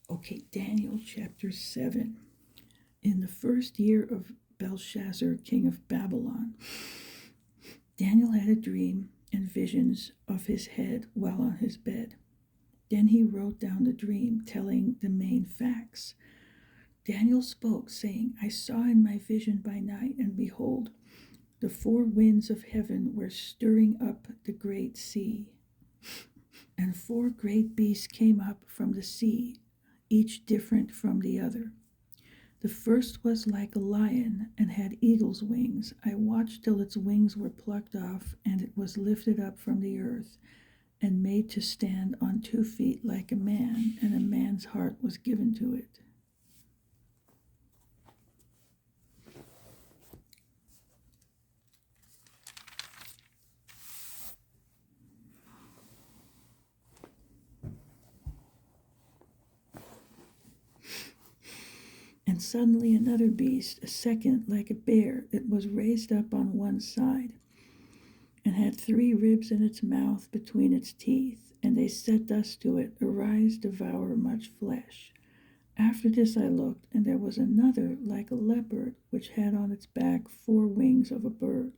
Okay, Daniel chapter 7. In the first year of Belshazzar, king of Babylon, Daniel had a dream and visions of his head while on his bed. Then he wrote down the dream, telling the main facts. Daniel spoke, saying, I saw in my vision by night, and behold, the four winds of heaven were stirring up the great sea. And four great beasts came up from the sea, each different from the other. The first was like a lion and had eagle's wings. I watched till its wings were plucked off, and it was lifted up from the earth and made to stand on 2 feet like a man, and a man's heart was given to it. And suddenly another beast, a second like a bear, it was raised up on one side, and had 3 ribs in its mouth between its teeth. And they said thus to it, Arise, devour much flesh. After this I looked, and there was another like a leopard, which had on its back 4 wings of a bird.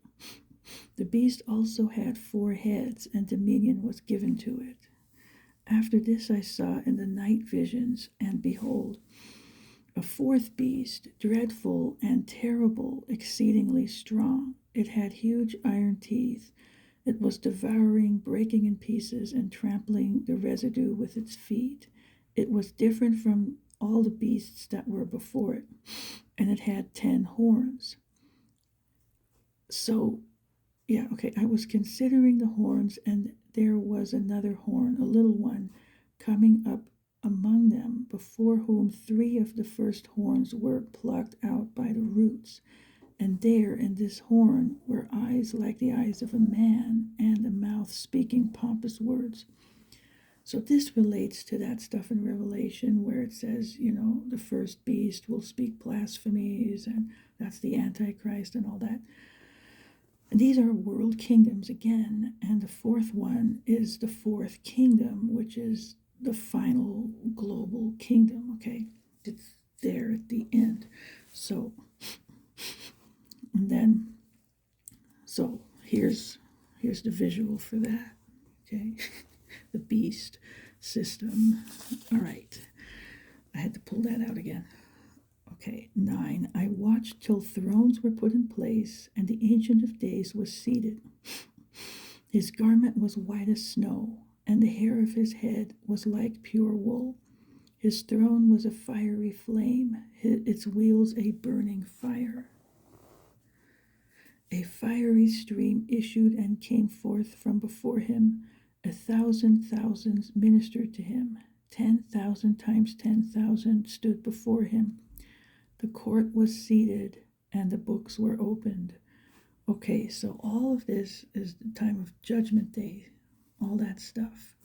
The beast also had 4 heads, and dominion was given to it. After this I saw in the night visions, and behold, a fourth beast, dreadful and terrible, exceedingly strong. It had huge iron teeth. It was devouring, breaking in pieces, and trampling the residue with its feet. It was different from all the beasts that were before it, and it had 10 horns. So, yeah, okay, I was considering the horns, and there was another horn, a little one, coming up among them, before whom 3 of the first horns were plucked out by the roots. And there in this horn were eyes like the eyes of a man, and a mouth speaking pompous words. So this relates to that stuff in Revelation where it says, the first beast will speak blasphemies, and that's the Antichrist and all that. And these are world kingdoms again, and the fourth one is the fourth kingdom, which is the final global kingdom, okay? It's there at the end. So, and then, so here's the visual for that, okay? The beast system. All right. I had to pull that out again. Okay, 9. I watched till thrones were put in place, and the Ancient of Days was seated. His garment was white as snow, and the hair of his head was like pure wool. His throne was a fiery flame, its wheels a burning fire. A fiery stream issued and came forth from before him. 1,000 thousands ministered to him. 10,000 times 10,000 stood before him. The court was seated, and the books were opened. Okay, so all of this is the time of Judgment Day, all that stuff.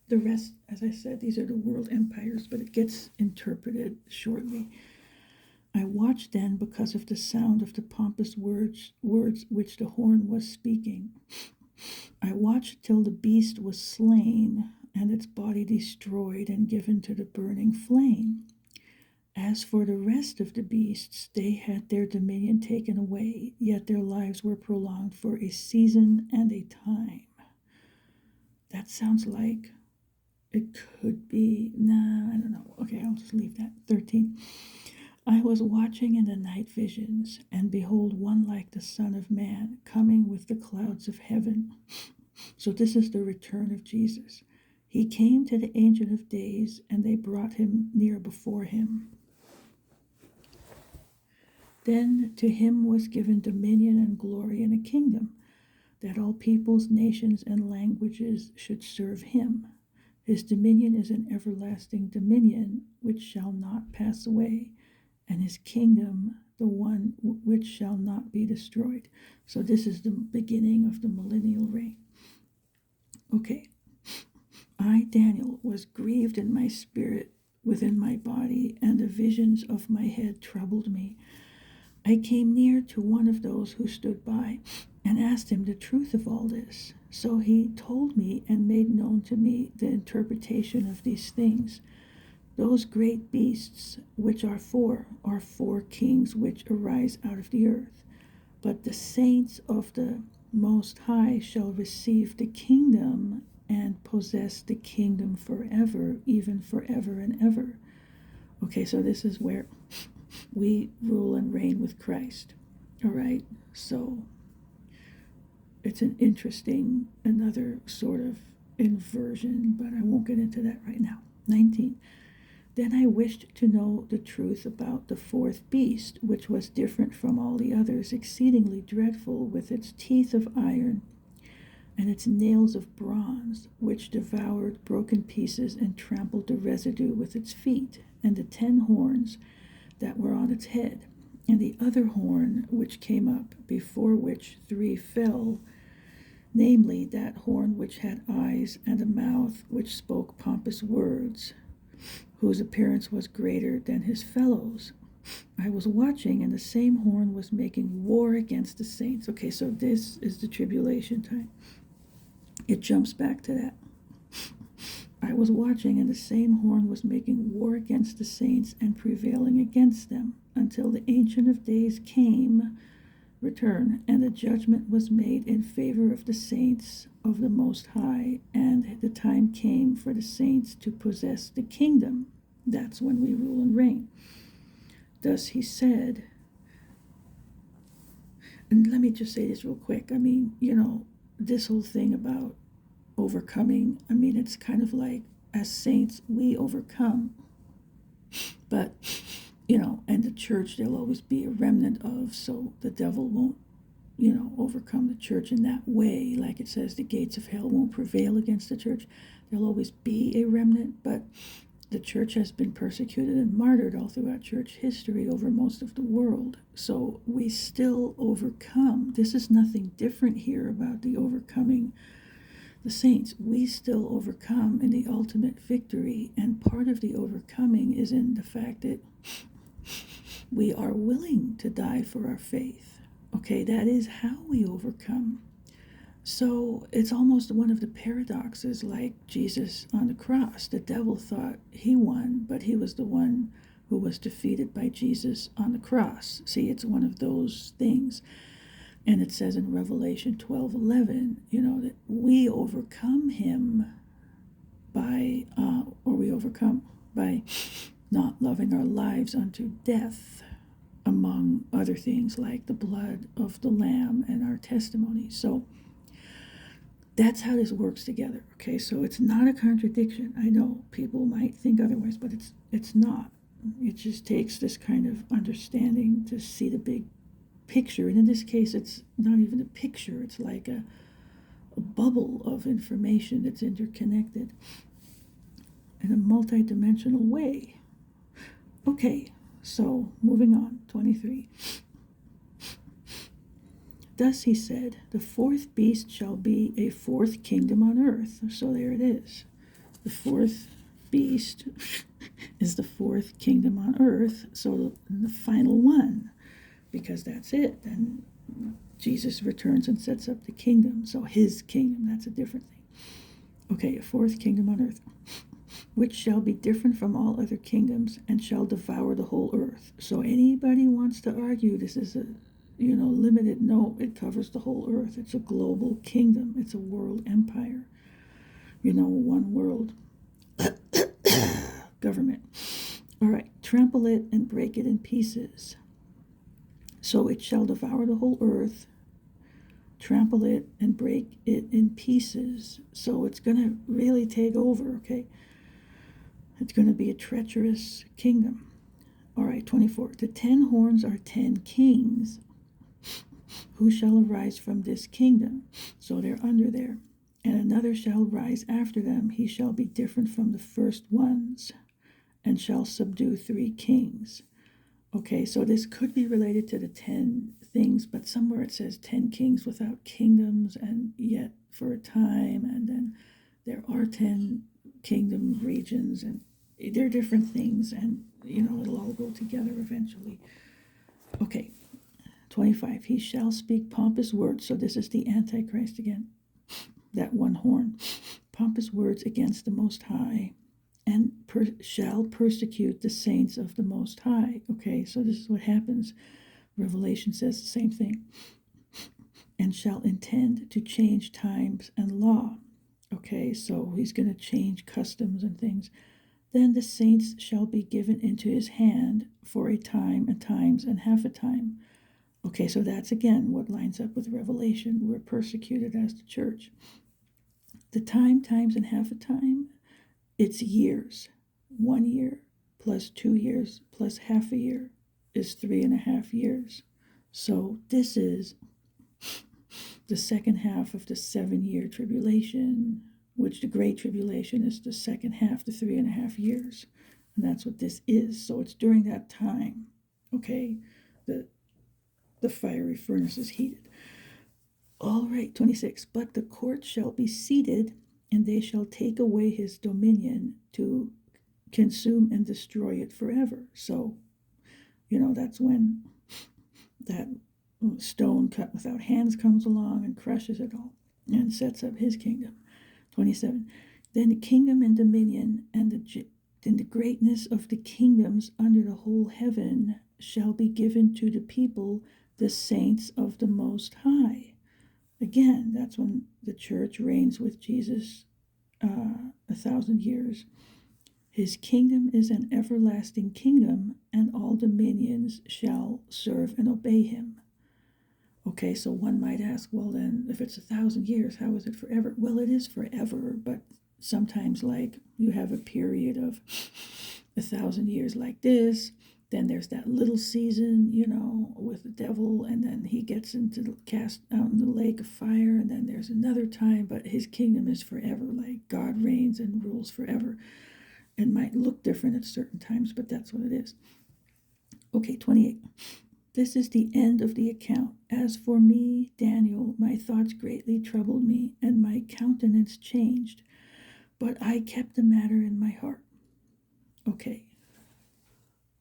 The rest, as I said, these are the world empires, but it gets interpreted shortly. I watched then because of the sound of the pompous words which the horn was speaking. I watched till the beast was slain, and its body destroyed and given to the burning flame. As for the rest of the beasts, they had their dominion taken away, yet their lives were prolonged for a season and a time. That sounds like it could be, I don't know. Okay, I'll just leave that. 13. I was watching in the night visions, and behold, one like the Son of Man, coming with the clouds of heaven. So this is the return of Jesus. He came to the Ancient of Days, and they brought him near before him. Then to him was given dominion and glory and a kingdom, that all peoples, nations, and languages should serve him. His dominion is an everlasting dominion which shall not pass away, and his kingdom the one which shall not be destroyed. So this is the beginning of the millennial reign. Okay. I, Daniel, was grieved in my spirit within my body, and the visions of my head troubled me. I came near to one of those who stood by and asked him the truth of all this. So he told me and made known to me the interpretation of these things. Those great beasts which are four kings which arise out of the earth. But the saints of the Most High shall receive the kingdom and possess the kingdom forever, even forever and ever. Okay, so this is where we rule and reign with Christ. All right, so it's an interesting, another sort of inversion, but I won't get into that right now. 19. Then I wished to know the truth about the fourth beast, which was different from all the others, exceedingly dreadful, with its teeth of iron and its nails of bronze, which devoured broken pieces and trampled the residue with its feet, and the 10 horns that were on its head, and the other horn which came up, before which 3 fell, namely that horn which had eyes and a mouth which spoke pompous words, whose appearance was greater than his fellows. I was watching, and the same horn was making war against the saints. Okay, so this is the tribulation time. It jumps back to that. I was watching, and the same horn was making war against the saints and prevailing against them, until the Ancient of Days return, and the judgment was made in favor of the saints of the Most High, and the time came for the saints to possess the kingdom. That's when we rule and reign. Thus he said, and let me just say this real quick. I mean, this whole thing about overcoming, I mean, it's kind of like, as saints, we overcome. But, and the church, there'll always be a remnant of, so the devil won't, overcome the church in that way. Like it says, the gates of hell won't prevail against the church. There'll always be a remnant, but the church has been persecuted and martyred all throughout church history over most of the world. So we still overcome. This is nothing different here about the overcoming the saints. We still overcome in the ultimate victory, and part of the overcoming is in the fact that we are willing to die for our faith. Okay, that is how we overcome. So it's almost one of the paradoxes, like Jesus on the cross. The devil thought he won, but he was the one who was defeated by Jesus on the cross. See, it's one of those things. And it says in Revelation 12:11, that we overcome him by not loving our lives unto death, among other things like the blood of the Lamb and our testimony. So that's how this works together. Okay, so it's not a contradiction. I know people might think otherwise, but it's not. It just takes this kind of understanding to see the big picture. And in this case, it's not even a picture. It's like a bubble of information that's interconnected in a multidimensional way. Okay, so moving on, 23. Thus he said, the fourth beast shall be a fourth kingdom on earth. So there it is. The fourth beast is the fourth kingdom on earth. So the final one, because that's it. And Jesus returns and sets up the kingdom. So his kingdom, that's a different thing. Okay, a fourth kingdom on earth, which shall be different from all other kingdoms and shall devour the whole earth. So anybody wants to argue this is a limited, no, it covers the whole earth. It's a global kingdom. It's a world empire. One world government. All right, trample it and break it in pieces. So it shall devour the whole earth, trample it and break it in pieces. So it's going to really take over, okay? It's going to be a treacherous kingdom. All right, 24. The 10 horns are 10 kings who shall arise from this kingdom. So they're under there. And another shall rise after them. He shall be different from the first ones and shall subdue 3 kings. Okay, so this could be related to the 10 things, but somewhere it says 10 kings without kingdoms, and yet for a time, and then there are 10 kingdom regions, and they're different things, and it'll all go together eventually. Okay, 25, he shall speak pompous words. So this is the Antichrist again, that one horn. Pompous words against the Most High, and shall persecute the saints of the Most High. Okay, so this is what happens. Revelation says the same thing. And shall intend to change times and law. Okay, so he's going to change customs and things. Then the saints shall be given into his hand for a time and times and half a time. Okay, so that's again what lines up with Revelation. We're persecuted as the church. The time, times, and half a time, it's years. 1 year plus 2 years plus half a year is 3.5 years. So this is the second half of the 7-year tribulation, which the Great Tribulation is the second half, the 3.5 years. And that's what this is. So it's during that time, okay, the fiery furnace is heated. All right, 26. But the court shall be seated, and they shall take away his dominion to consume and destroy it forever. So, that's when that stone cut without hands comes along and crushes it all and sets up his kingdom. 27. Then the kingdom and dominion and the greatness of the kingdoms under the whole heaven shall be given to the people, the saints of the Most High. Again, that's when the church reigns with Jesus 1,000 years. His kingdom is an everlasting kingdom, and all dominions shall serve and obey him. Okay, so one might ask, well then, if it's 1,000 years, how is it forever? Well, it is forever, but sometimes like you have a period of 1,000 years like this, then there's that little season, with the devil, and then he gets cast out in the lake of fire, and then there's another time, but his kingdom is forever, like God reigns and rules forever. It might look different at certain times, but that's what it is. Okay, 28. This is the end of the account. As for me, Daniel, my thoughts greatly troubled me, and my countenance changed. But I kept the matter in my heart. Okay,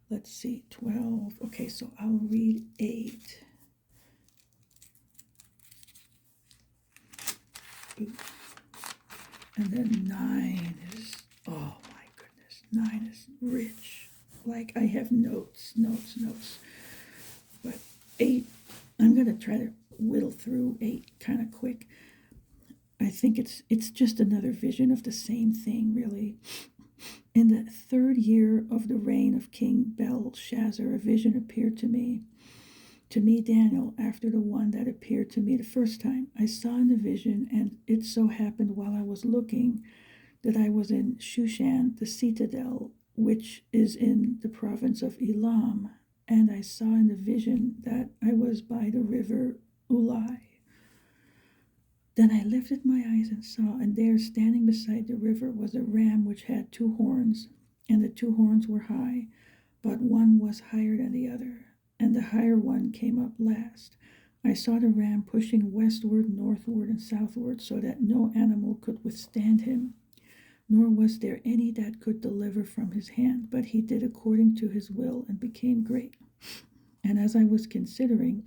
let's see, 12. Okay, so I'll read 8. And then 9 is, oh my goodness, 9 is rich. Like I have notes. But 8, I'm going to try to whittle through 8 kind of quick. I think it's just another vision of the same thing, really. In the 3rd year of the reign of King Belshazzar, a vision appeared to me, Daniel, after the one that appeared to me the first time. I saw in the vision, and it so happened while I was looking, that I was in Shushan, the citadel, which is in the province of Elam, and I saw in the vision that I was by the river Ulai. Then I lifted my eyes and saw, and there, standing beside the river, was a ram which had 2 horns, and the 2 horns were high, but one was higher than the other, and the higher one came up last. I saw the ram pushing westward, northward, and southward, so that no animal could withstand him, nor was there any that could deliver from his hand, but he did according to his will and became great. And as I was considering,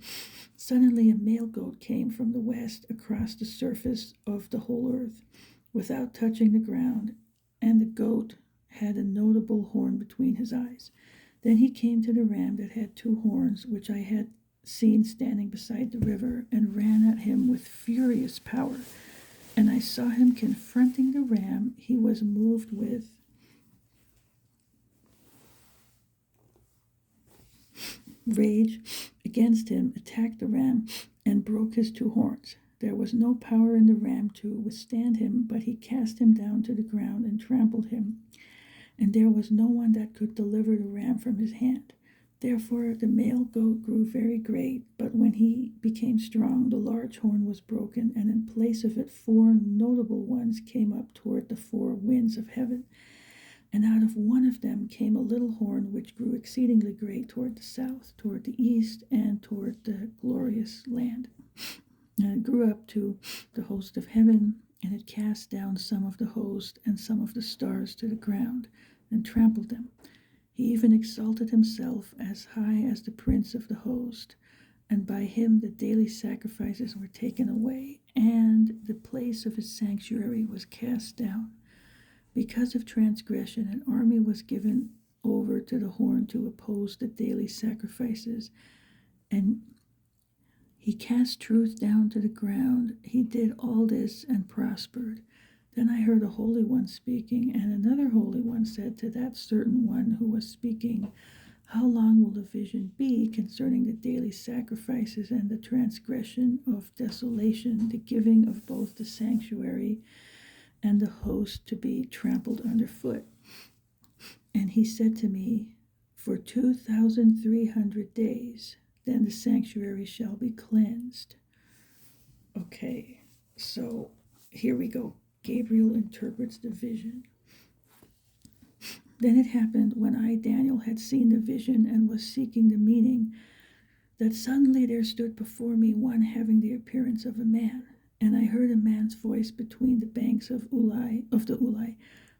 suddenly a male goat came from the west across the surface of the whole earth, without touching the ground, and the goat had a notable horn between his eyes. Then he came to the ram that had 2 horns, which I had seen standing beside the river, and ran at him with furious power. And I saw him confronting the ram. He was moved with rage against him, attacked the ram, and broke his 2 horns. There was no power in the ram to withstand him, but he cast him down to the ground and trampled him. And there was no one that could deliver the ram from his hand. Therefore the male goat grew very great, but when he became strong, the large horn was broken, and in place of it 4 notable ones came up toward the 4 winds of heaven. And out of one of them came a little horn which grew exceedingly great toward the south, toward the east, and toward the glorious land. And it grew up to the host of heaven, and it cast down some of the host and some of the stars to the ground, and trampled them. He even exalted himself as high as the prince of the host, and by him the daily sacrifices were taken away, and the place of his sanctuary was cast down. Because of transgression, an army was given over to the horn to oppose the daily sacrifices, and he cast truth down to the ground. He did all this and prospered. Then I heard a Holy One speaking, and another Holy One said to that certain one who was speaking, how long will the vision be concerning the daily sacrifices and the transgression of desolation, the giving of both the sanctuary and the host to be trampled underfoot? And he said to me, for 2,300 days, then the sanctuary shall be cleansed. Okay, so here we go. Gabriel interprets the vision. Then it happened, when I, Daniel, had seen the vision and was seeking the meaning, that suddenly there stood before me one having the appearance of a man. And I heard a man's voice between the banks of the Ulai,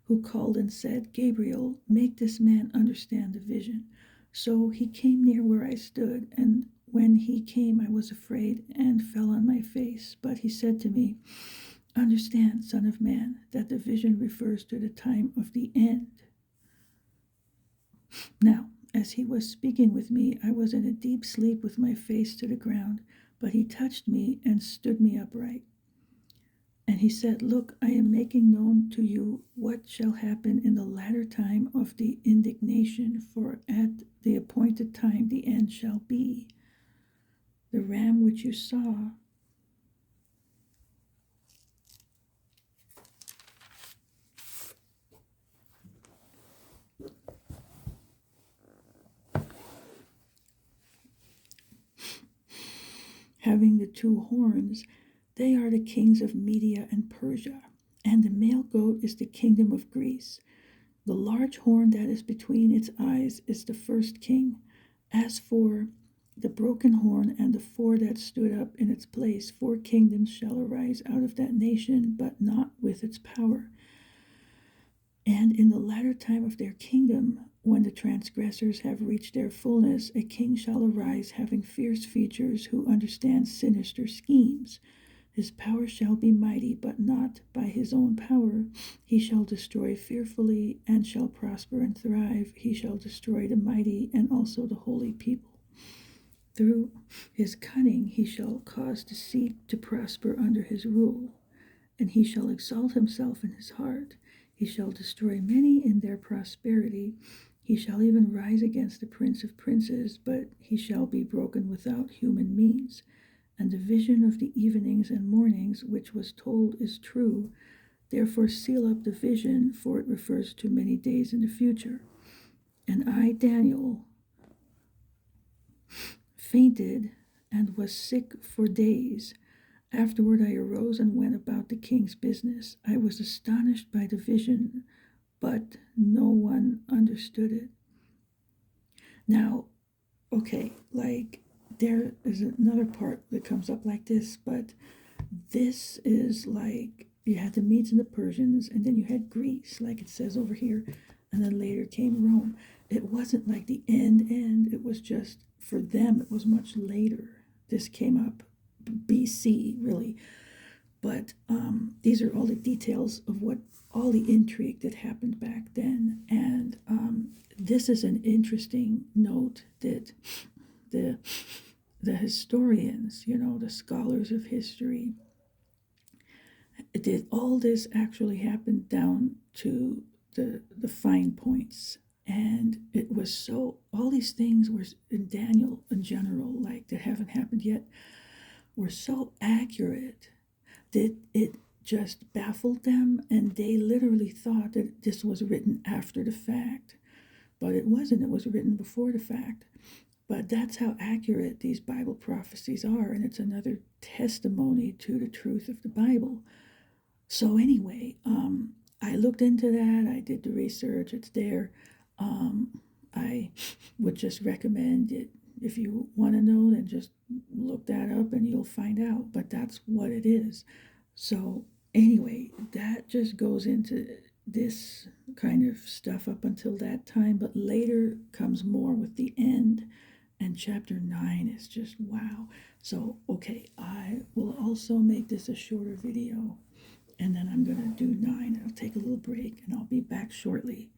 who called and said, Gabriel, make this man understand the vision. So he came near where I stood, and when he came I was afraid and fell on my face. But he said to me, understand, Son of Man, that the vision refers to the time of the end. Now, as he was speaking with me, I was in a deep sleep with my face to the ground, but he touched me and stood me upright. And he said, look, I am making known to you what shall happen in the latter time of the indignation, for at the appointed time the end shall be. The ram which you saw having the two horns, they are the kings of Media and Persia, and the male goat is the kingdom of Greece. The large horn that is between its eyes is the first king. As for the broken horn and the four that stood up in its place, 4 kingdoms shall arise out of that nation, but not with its power. And in the latter time of their kingdom, when the transgressors have reached their fullness, a king shall arise having fierce features, who understands sinister schemes. His power shall be mighty, but not by his own power. He shall destroy fearfully, and shall prosper and thrive. He shall destroy the mighty and also the holy people. Through his cunning he shall cause deceit to prosper under his rule, and he shall exalt himself in his heart. He shall destroy many in their prosperity. He shall even rise against the prince of princes, but he shall be broken without human means. And the vision of the evenings and mornings which was told is true. Therefore seal up the vision, for it refers to many days in the future. And I, Daniel, fainted and was sick for days. Afterward I arose and went about the king's business. I was astonished by the vision, but no one understood it. Now, okay, like there is another part that comes up like this, but this is like you had the Medes and the Persians, and then you had Greece, like it says over here, and then later came Rome. It wasn't like the end, it was just, for them, it was much later. This came up BC, really. But these are all the details of all the intrigue that happened back then. And this is an interesting note that the historians, the scholars of history, did all this actually happen down to the fine points. And it was so, all these things were in Daniel in general, like that haven't happened yet, were so accurate that it just baffled them, and they literally thought that this was written after the fact. But it wasn't, it was written before the fact. But that's how accurate these Bible prophecies are, and it's another testimony to the truth of the Bible. So anyway, I looked into that, I did the research, it's there. I would just recommend it. If you want to know, then just look that up and you'll find out. But that's what it is. So anyway, that just goes into this kind of stuff up until that time. But later comes more with the end. And chapter 9 is just wow. So, okay, I will also make this a shorter video, and then I'm going to do 9. I'll take a little break and I'll be back shortly.